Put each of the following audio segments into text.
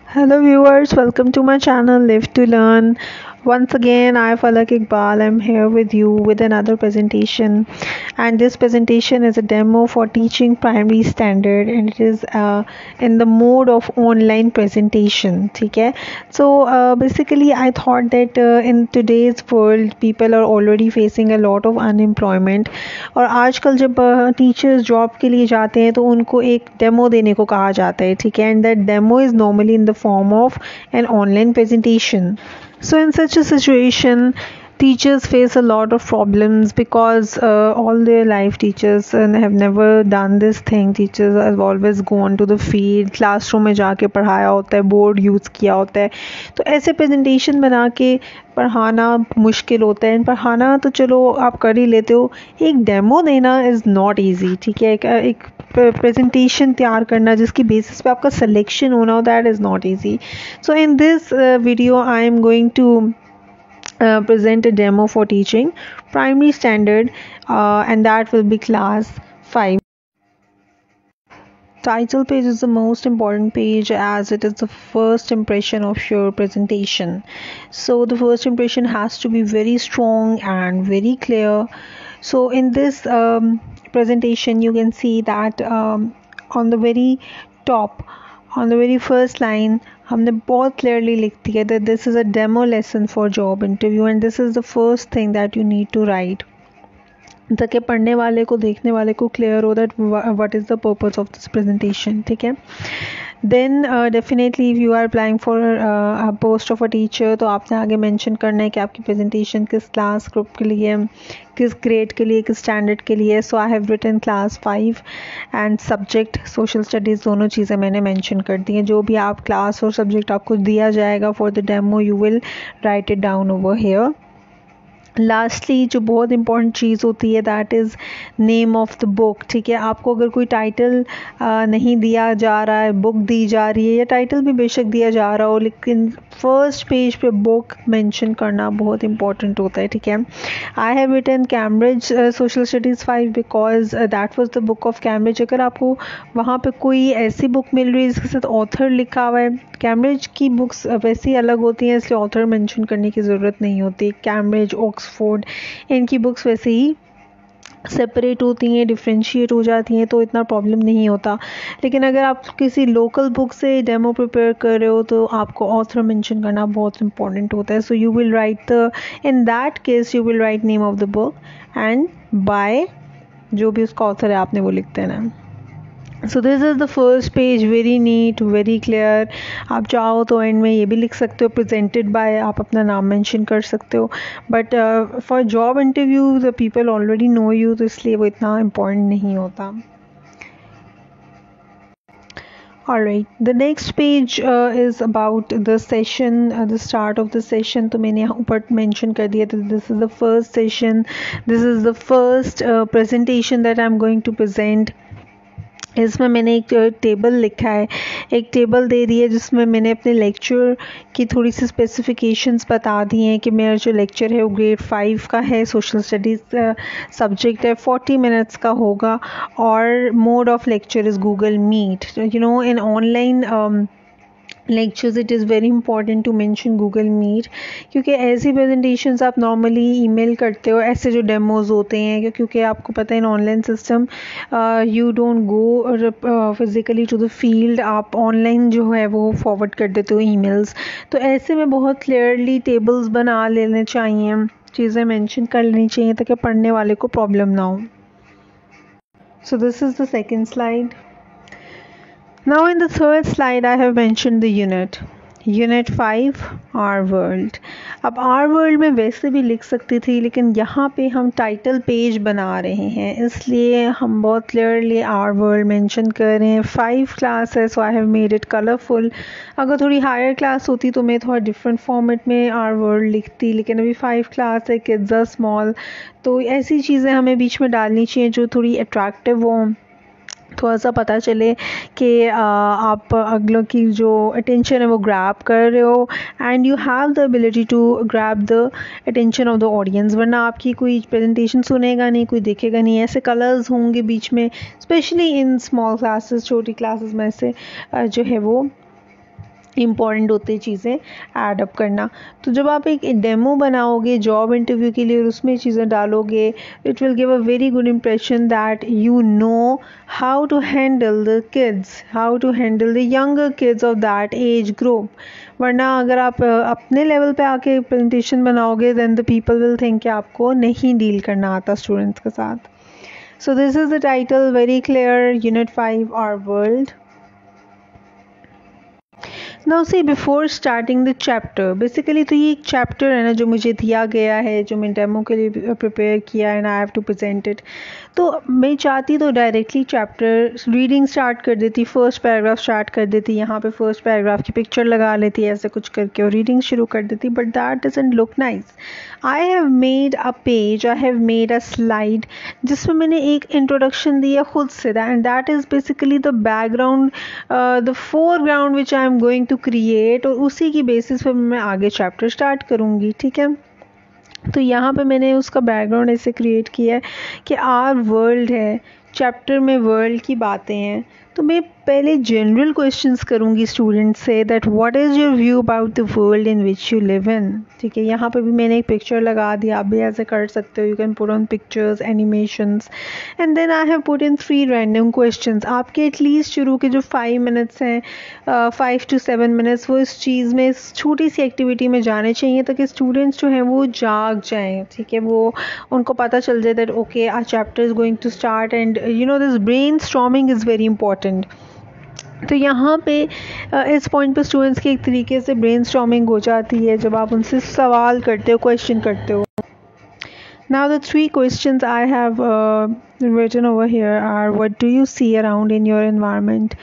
Hello viewers, welcome to my channel Live to Learn. Once again, I Falak Iqbal. I'm here with you with another presentation, and this presentation is a demo for teaching primary standard, and it is in the mode of online presentation. Okay, so basically, I thought that in today's world, people are already facing a lot of unemployment, और आजकल जब teachers job के लिए जाते हैं तो उनको एक डेमो देने को कहा जाता है, ठीक है, and that demo is normally in the form of an online presentation. So in such a situation, teachers face a lot of problems because all their life teachers have never done this thing. Teachers have always gone to the field, classroom में जाके पढ़ाया होता है, board use किया होता है. तो ऐसे प्रेजेंटेशन बना के पढ़ाना मुश्किल होता है. पढ़ाना तो चलो आप कर ही लेते हो, एक डेमो देना इज़ नॉट ईजी. ठीक है, एक प्रेजेंटेशन तैयार करना जिसकी बेसिस पे आपका सिलेक्शन होना हो, that is not easy. So in this video I am going to present a demo for teaching primary standard, and that will be class 5. Title page is the most important page as it is the first impression of your presentation. So the first impression has to be very strong and very clear. So in this presentation you can see that on the very top, on the very first line, हमने बहुत clearly लिख दिया that this is a demo lesson for job interview and this is the first thing that you need to write, ताकि पढ़ने वाले को, देखने वाले को क्लियर हो that what is the purpose of this presentation. ठीक है, then definitely if you are applying for post of a teacher, तो आपने आगे मेंशन करना है कि आपकी प्रेजेंटेशन किस क्लास ग्रुप के लिए, किस ग्रेड के लिए, किस स्टैंडर्ड के लिए. So I have written class 5 and subject social studies, दोनों चीज़ें मैंने मेंशन कर दी हैं. जो भी आप क्लास और सब्जेक्ट आपको दिया जाएगा for the demo, you will right it down over here. Lastly जो बहुत इंपॉर्टेंट चीज़ होती है that is name of the book. ठीक है, आपको अगर कोई टाइटल नहीं दिया जा रहा है, बुक दी जा रही है, या टाइटल भी बेशक दिया जा रहा हो, लेकिन फर्स्ट पेज पे बुक मेंशन करना बहुत इंपॉर्टेंट होता है. ठीक है, I have written Cambridge social studies 5 because that was the book of Cambridge. अगर आपको वहाँ पे कोई ऐसी बुक मिल रही है जिसके साथ ऑथर लिखा हुआ है, कैम्ब्रिज की बुक्स वैसे ही अलग होती हैं, इसलिए ऑथर मेंशन करने की ज़रूरत नहीं होती. कैम्ब्रिज, ऑक्सफोर्ड, इनकी बुक्स वैसे ही सेपरेट होती हैं, डिफ्रेंशिएट हो जाती हैं, तो इतना प्रॉब्लम नहीं होता. लेकिन अगर आप किसी लोकल बुक से डेमो प्रिपेयर कर रहे हो तो आपको ऑथर मेंशन करना बहुत इंपॉर्टेंट होता है. So you will write the, in that case you will write name of the book and by, जो भी उसका ऑथर है आपने वो लिख देना. So this is the first page, very neat, very clear. आप चाहो तो एंड में ये भी लिख सकते हो प्रेजेंटेड बाय, आप अपना नाम मेंशन कर सकते हो, but for job interview the people already know you, तो इसलिए वो इतना इम्पोर्टेंट नहीं होता. Alright, the next page is about the session, the start of the session. तो मैंने यहाँ ऊपर mention कर दिया था, this is the first session, this is the first presentation that I'm going to present. इसमें मैंने एक टेबल लिखा है, एक टेबल दे दी है जिसमें मैंने अपने लेक्चर की थोड़ी सी स्पेसिफिकेशंस बता दी हैं कि मेरा जो लेक्चर है वो ग्रेड 5 का है, सोशल स्टडीज़ सब्जेक्ट है, 40 मिनट्स का होगा, और mode of lecture is Google Meet. You know, in online lectures it is very important to mention Google Meet, क्योंकि ऐसी presentations आप normally email करते हो, ऐसे जो demos होते हैं, क्योंकि आपको पता है इन online system you don't go physically to the field, आप ऑनलाइन जो है वो फॉरवर्ड कर देते हो emails. तो ऐसे में बहुत clearly tables बना लेने चाहिए, चीज़ें मेंशन कर लेनी चाहिए ताकि पढ़ने वाले को प्रॉब्लम ना हो. So this is the second slide. Now in the third slide I have mentioned the unit 5, our world. अब our world में वैसे भी लिख सकती थी, लेकिन यहाँ पे हम टाइटल पेज बना रहे हैं, इसलिए हम बहुत क्लियरली our world मेंशन कर रहे हैं. 5 क्लास है, so I have made it colourful. अगर थोड़ी हायर क्लास होती तो मैं थोड़ा डिफरेंट फॉर्मेट में our world लिखती, लेकिन अभी 5 क्लास है, किड्स आर स्मॉल, तो ऐसी चीज़ें हमें बीच में डालनी चाहिए जो थोड़ी अट्रैक्टिव हो, थोड़ा सा पता चले कि आप अगलों की जो अटेंशन है वो ग्रैब कर रहे हो, and you have the ability to grab the attention of the audience. वरना आपकी कोई प्रेजेंटेशन सुनेगा नहीं, कोई देखेगा नहीं. ऐसे कलर्स होंगे बीच में, स्पेशली इन स्मॉल क्लासेस, छोटी क्लासेस में से जो है वो इम्पॉर्टेंट होती है चीज़ें ऐड अप करना। तो जब आप एक डेमो बनाओगे जॉब इंटरव्यू के लिए और उसमें चीज़ें डालोगे, it will give a very good impression that you know how to handle the kids, how to handle the younger kids of that age group. वरना अगर आप अपने लेवल पे आके प्रेजेंटेशन बनाओगे then the people will think कि आपको नहीं डील करना आता स्टूडेंट्स के साथ। So this is the title, very clear, unit 5 our world. Now see before starting the chapter, basically तो ये एक चैप्टर है ना जो मुझे दिया गया है, जो मैं डेमो के लिए प्रिपेयर किया and I have to present it. तो मैं चाहती तो डायरेक्टली चैप्टर रीडिंग स्टार्ट कर देती, फर्स्ट पैराग्राफ स्टार्ट कर देती, यहाँ पे फर्स्ट पैराग्राफ की पिक्चर लगा लेती ऐसे कुछ करके और रीडिंग शुरू कर देती, but that doesn't look nice. I have made a page, I have made a slide जिसमें मैंने एक इंट्रोडक्शन दिया खुद से, and that is basically the background, the foreground which I am going to create, और उसी की बेसिस पर मैं आगे चैप्टर स्टार्ट करूँगी। ठीक है, तो यहाँ पे मैंने उसका बैकग्राउंड ऐसे क्रिएट किया है कि आवर वर्ल्ड है, चैप्टर में वर्ल्ड की बातें हैं। तो मैं पहले जनरल क्वेश्चंस करूँगी student say that what is your view about the world in which you live in. ठीक है, यहाँ पे भी मैंने एक पिक्चर लगा दी, आप भी ऐसे कर सकते हो, you can put on pictures, animations, and then I have put in 3 random questions. आपके एटलीस्ट शुरू के जो 5 मिनट्स हैं, 5 to 7 मिनट्स, वो इस चीज़ में, इस छोटी सी एक्टिविटी में जाने चाहिए ताकि स्टूडेंट्स जो हैं वो जाग जाएँ। ठीक है, वो उनको पता चल जाए that okay our chapter is going to start and you know this brainstorming is very important. तो यहाँ पे इस पॉइंट पे स्टूडेंट्स की एक तरीके से ब्रेन स्टॉर्मिंग हो जाती है जब आप उनसे सवाल करते हो, क्वेश्चन करते हो। Now the 3 questions I have written over here are, what do you see around in your environment?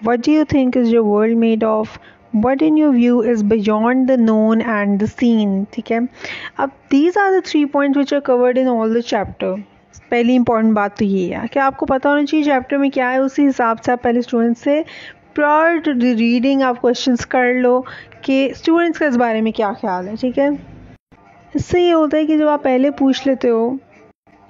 What do you think is your world made of? What in your view is beyond the known and the seen? ठीक है, अब these are the 3 points which are covered in all the chapter. पहली important बात तो ये है कि आपको पता होना चाहिए चैप्टर में क्या है, उसी हिसाब से आप पहले स्टूडेंट्स से प्रायर टू रीडिंग आप क्वेश्चंस कर लो कि स्टूडेंट्स का इस बारे में क्या ख्याल है। ठीक है, इससे ये होता है कि जब आप पहले पूछ लेते हो,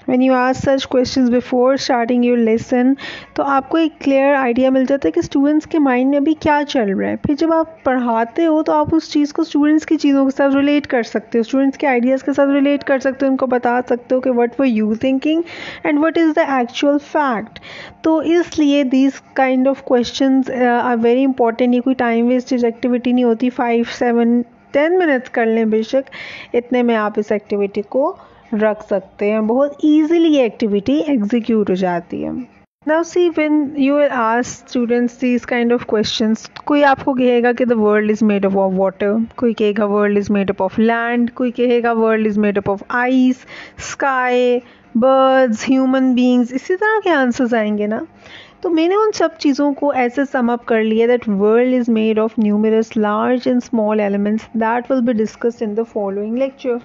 when you ask such questions before starting your lesson, तो आपको एक क्लियर आइडिया मिल जाता है कि स्टूडेंट्स के माइंड में अभी क्या चल रहा है। फिर जब आप पढ़ाते हो तो आप उस चीज़ को स्टूडेंट्स की चीज़ों के साथ रिलेट कर सकते हो, स्टूडेंट्स के आइडियाज़ के साथ रिलेट कर सकते हो, उनको बता सकते हो कि what were you thinking and what is the actual fact. तो इसलिए these kind of questions are very important. ये कोई टाइम वेस्टेज एक्टिविटी नहीं होती, 5, 7, 10 मिनट्स कर लें बेशक, इतने में आप इस एक्टिविटी को रख सकते हैं, बहुत ईजिली ये एक्टिविटी एग्जीक्यूट हो जाती है। Now see when you will ask students this kind of questions, कोई आपको कहेगा कि the world is made up of water, कोई कहेगा world is made up of land, कोई कहेगा world is made up of ice, sky, birds, human beings, इसी तरह के आंसर्स आएंगे ना। तो मैंने उन सब चीज़ों को ऐसे सम अप कर लिया that world is made of numerous large and small elements that will be discussed in the following lecture.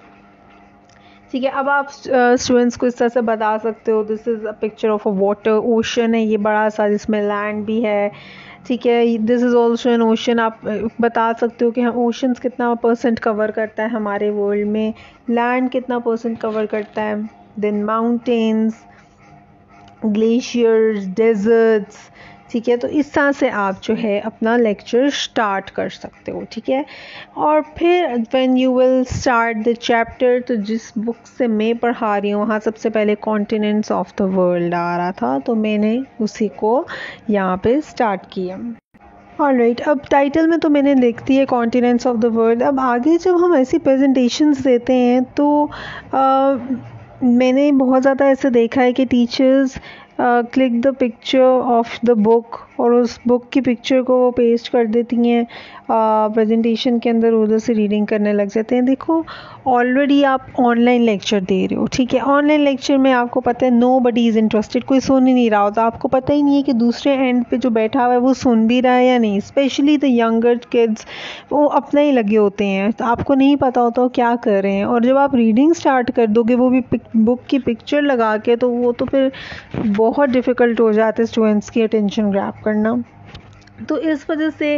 ठीक है, अब आप स्टूडेंट्स को इस तरह से बता सकते हो, this is a picture of a water, ocean है ये बड़ा सा जिसमें लैंड भी है। ठीक है, this is also an ocean. आप बता सकते हो कि हम ओशंस कितना % कवर करता है हमारे वर्ल्ड में, लैंड कितना % कवर करता है, देन माउंटेन्स, ग्लेशियर्स, डेजर्ट्स। ठीक है, तो इस तरह से आप जो है अपना लेक्चर स्टार्ट कर सकते हो। ठीक है, और फिर when you will start the chapter, तो जिस बुक से मैं पढ़ा रही हूँ वहाँ सबसे पहले कॉन्टिनेंट्स ऑफ द वर्ल्ड आ रहा था, तो मैंने उसी को यहाँ पे स्टार्ट किया। ऑलराइट, अब टाइटल में तो मैंने लिख दी है कॉन्टिनेंट्स ऑफ द वर्ल्ड। अब आगे जब हम ऐसी प्रेजेंटेशंस देते हैं तो मैंने बहुत ज़्यादा ऐसे देखा है कि teachers click the picture of the book और उस बुक की पिक्चर को वो पेस्ट कर देती हैं प्रेजेंटेशन के अंदर, उधर से रीडिंग करने लग जाते हैं। देखो ऑलरेडी आप ऑनलाइन लेक्चर दे रहे हो, ठीक है, ऑनलाइन लेक्चर में आपको पता है नो बडी इज़ इंटरेस्टेड, कोई सुन ही नहीं रहा होता, आपको पता ही नहीं है कि दूसरे एंड पे जो बैठा हुआ है वो सुन भी रहा है या नहीं। स्पेशली द यंगर किड्स, वो अपना ही लगे होते हैं, तो आपको नहीं पता होता वो क्या कर रहे हैं, और जब आप रीडिंग स्टार्ट कर दोगे वो भी बुक की पिक्चर लगा के, तो वो तो फिर बहुत डिफ़िकल्ट हो जाता है स्टूडेंट्स की अटेंशन ग्रैब करना। तो इस वजह से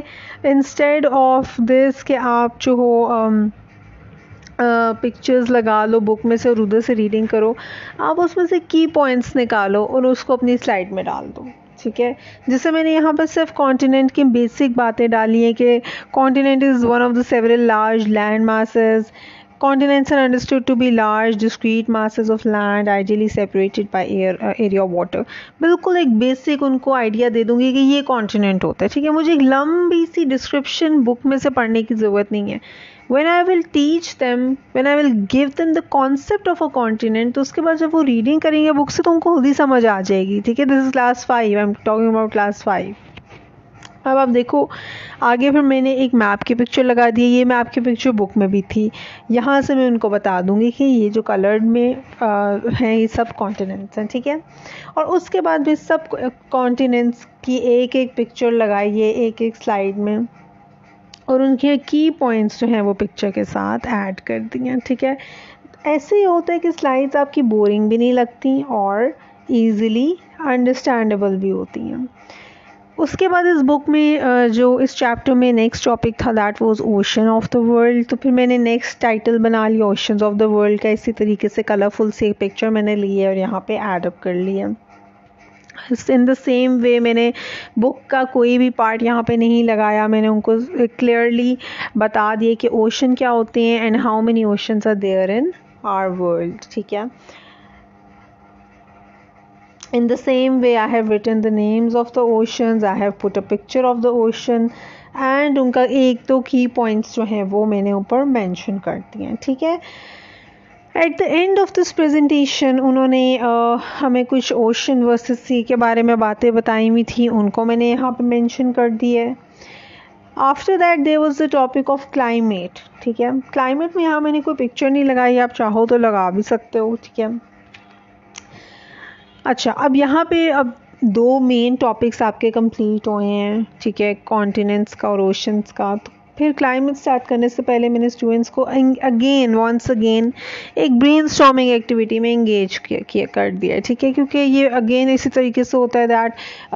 इंस्टेड ऑफ दिस कि आप जो हो पिक्चर्स लगा लो बुक में से और उधर से रीडिंग करो, आप उसमें से की पॉइंट्स निकालो और उसको अपनी स्लाइड में डाल दो। ठीक है। जैसे मैंने यहाँ पर सिर्फ कॉन्टिनेंट की बेसिक बातें डाली हैं कि continent is one of the several large land masses. Continents are understood to be large, discrete masses of land, ideally separated by area of water. बिल्कुल एक बेसिक उनको आइडिया दे दूंगी कि ये कॉन्टिनेंट होता है, ठीक है. मुझे एक लंबी सी डिस्क्रिप्शन बुक में से पढ़ने की ज़रूरत नहीं है. When I will teach them, when I will give them the concept of a continent, तो उसके बाद जब वो रीडिंग करेंगे बुक से तो उनको खुद ही समझ आ जाएगी, ठीक है. This is class 5, I am talking about class 5. अब आप देखो आगे, फिर मैंने एक मैप की पिक्चर लगा दी है. ये मैप की पिक्चर बुक में भी थी. यहाँ से मैं उनको बता दूंगी कि ये जो कलर्ड में हैं ये सब कॉन्टिनेंट्स हैं, ठीक है. और उसके बाद भी सब कॉन्टिनेंट्स की एक एक पिक्चर लगाइए एक एक स्लाइड में, और उनके की पॉइंट्स जो हैं वो पिक्चर के साथ ऐड कर दिए, ठीक है. ऐसे ही होता है कि स्लाइड्स आपकी बोरिंग भी नहीं लगती और ईज़िली अंडरस्टैंडेबल भी होती हैं. उसके बाद इस बुक में जो इस चैप्टर में नेक्स्ट टॉपिक था that was ocean of the world. तो फिर मैंने नेक्स्ट टाइटल बना लिया ओशंस ऑफ द वर्ल्ड का. इसी तरीके से कलरफुल से पिक्चर मैंने ली है और यहाँ पे ऐड अप कर लिया. इन द सेम वे मैंने बुक का कोई भी पार्ट यहाँ पे नहीं लगाया. मैंने उनको क्लियरली बता दिया कि ओशन क्या होते हैं and how many oceans are there in our world, ठीक है. In the same way, I have written the names of the oceans, I have put a picture of the ocean and उनका एक दो की points जो हैं वो मैंने ऊपर मेंशन कर दिए हैं, ठीक है. At the end of this presentation उन्होंने हमें कुछ ओशन वर्सेस सी के बारे में बातें बताई हुई थी, उनको मैंने यहाँ पे मेंशन कर दिया है. After that there was the topic of climate, ठीक है. क्लाइमेट में यहाँ मैंने कोई पिक्चर नहीं लगाई, आप चाहो तो लगा भी सकते हो, ठीक है. अच्छा, अब यहाँ पे अब दो मेन टॉपिक्स आपके कंप्लीट हुए हैं, ठीक है, कॉन्टिनेंट्स का और ओशंस का. तो फिर क्लाइमेट स्टार्ट करने से पहले मैंने स्टूडेंट्स को वंस अगेन एक ब्रेनस्टॉर्मिंग एक्टिविटी में इंगेज कर दिया, ठीक है. क्योंकि ये अगेन इसी तरीके से होता है दैट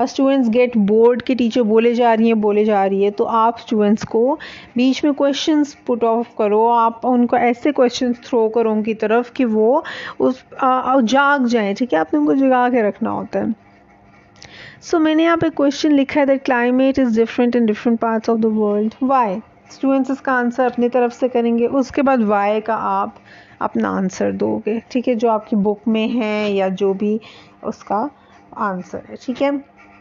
स्टूडेंट्स गेट बोर्ड कि टीचर बोले जा रही है, तो आप स्टूडेंट्स को बीच में क्वेश्चंस पुट ऑफ करो. आप उनको ऐसे क्वेश्चंस थ्रो करो उनकी तरफ कि वो उस जाग जाएँ, ठीक है. आपने उनको जगा के रखना होता है. सो मैंने यहाँ पे क्वेश्चन लिखा है that climate is different in different parts of the world. Why? Students इसका आंसर अपनी तरफ से करेंगे, उसके बाद वाई का आप अपना आंसर दोगे, ठीक है, जो आपकी बुक में है या जो भी उसका आंसर है, ठीक है.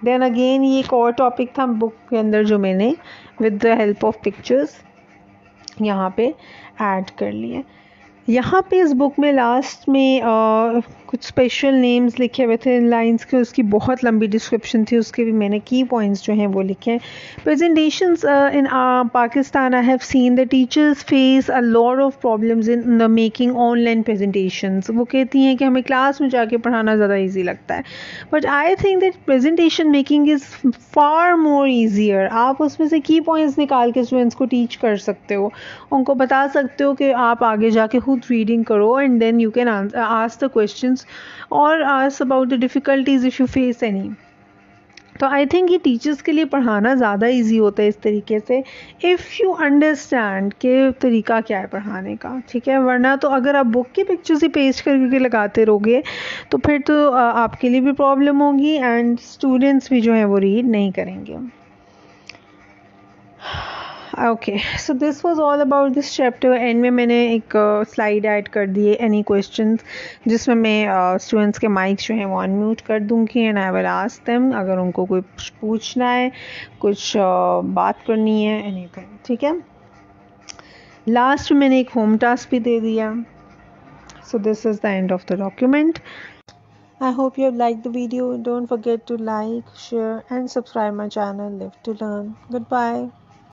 देन अगेन ये एक और टॉपिक था बुक के अंदर जो मैंने with the help of pictures यहाँ पे ऐड कर लिए. यहाँ पे इस बुक में लास्ट में कुछ स्पेशल नेम्स लिखे हुए थे इन लाइंस के, उसकी बहुत लंबी डिस्क्रिप्शन थी, उसके भी मैंने की पॉइंट्स जो हैं वो लिखे हैं. Presentations in Pakistan I have seen the teachers face a lot of problems in the making online presentations. वो कहती हैं कि हमें क्लास में जाके पढ़ाना ज़्यादा ईजी लगता है, but I think that presentation making is far more easier. आप उसमें से की पॉइंट्स निकाल के स्टूडेंट्स को टीच कर सकते हो, उनको बता सकते हो कि आप आगे जाके खुद रीडिंग करो and then you can ask the questions और ask about the difficulties if you face any. तो आई थिंक ये टीचर्स के लिए पढ़ाना ज़्यादा इजी होता है इस तरीके से इफ़ यू अंडरस्टैंड के तरीका क्या है पढ़ाने का, ठीक है. वरना तो अगर आप बुक की पिक्चर्स ही पेस्ट करके लगाते रहोगे तो फिर तो आपके लिए भी प्रॉब्लम होगी एंड स्टूडेंट्स भी जो है वो रीड नहीं करेंगे. Okay, so this was all about this chapter. And में मैंने एक स्लाइड ऐड कर दी है एनी क्वेश्चंस, जिसमें मैं स्टूडेंट्स के माइक्स जो हैं वो अनम्यूट कर दूँगी and I will ask them अगर उनको कोई पूछना है, कुछ बात करनी है, एनीथिंग, ठीक है. लास्ट में मैंने एक होम टास्क भी दे दिया. सो this is the end of the document. I hope you have liked the video. Don't forget to like, share and subscribe my channel Live to Learn. Goodbye.